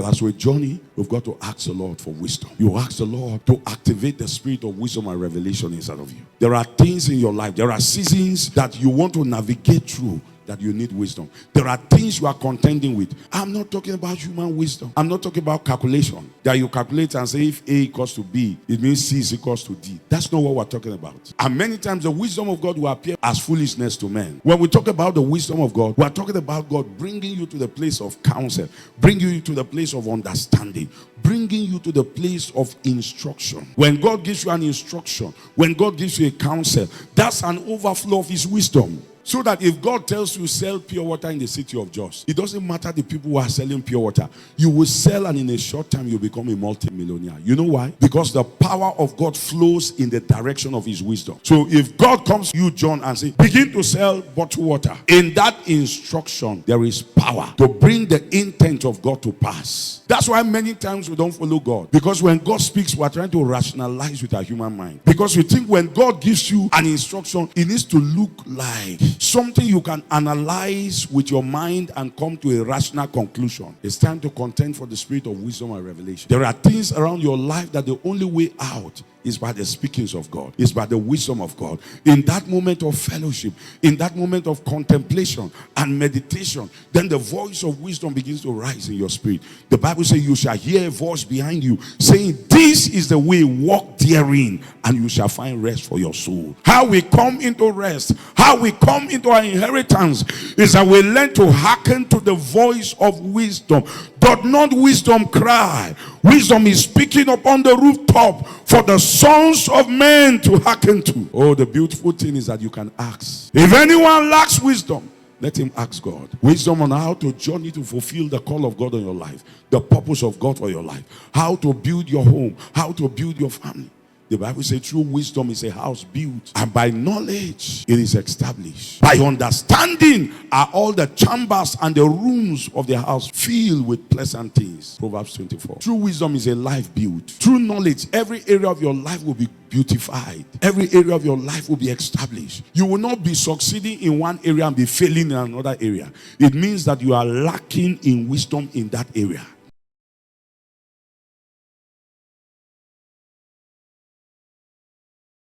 As we journey, we've got to ask the Lord for wisdom. You ask the Lord to activate the spirit of wisdom and revelation inside of you. There are things in your life, there are seasons that you want to navigate through that you need wisdom. There are things you are contending with. I'm not talking about human wisdom. I'm not talking about calculation. That you calculate and say if A equals to B, it means C is equals to D. That's not what we're talking about. And many times the wisdom of God will appear as foolishness to men. When we talk about the wisdom of God, we're talking about God bringing you to the place of counsel, bringing you to the place of understanding, bringing you to the place of instruction. When God gives you an instruction, when God gives you a counsel, that's an overflow of his wisdom. So that if God tells you sell pure water in the city of Jos, it doesn't matter the people who are selling pure water. You will sell, and in a short time you become a multi-millionaire. You know why? Because the power of God flows in the direction of his wisdom. So if God comes to you, John, and say, begin to sell bottled water, in that instruction there is power to bring the intent of God to pass. That's why many times we don't follow God. Because when God speaks, we're trying to rationalize with our human mind. Because we think when God gives you an instruction, it needs to look like something you can analyze with your mind and come to a rational conclusion. It's time to contend for the spirit of wisdom and revelation. There are things around your life that the only way out is by the speakings of God. It's by the wisdom of God. In that moment of fellowship, in that moment of contemplation and meditation, then the voice of wisdom begins to rise in your spirit. The Bible says you shall hear a voice behind you saying, this is the way, walk therein, and you shall find rest for your soul. How we come into rest, how we come into our inheritance, is that we learn to hearken to the voice of wisdom. Doth not wisdom cry? Wisdom is speaking upon the rooftop for the sons of men to hearken to. Oh, the beautiful thing is that you can ask. If anyone lacks wisdom, let him ask God. Wisdom on how to journey to fulfill the call of God on your life, the purpose of God for your life, how to build your home, how to build your family. The Bible says true wisdom is a house built, and by knowledge it is established. By understanding are all the chambers and the rooms of the house filled with pleasant things. Proverbs 24. True wisdom is a life built. True knowledge, every area of your life will be beautified. Every area of your life will be established. You will not be succeeding in one area and be failing in another area. It means that you are lacking in wisdom in that area.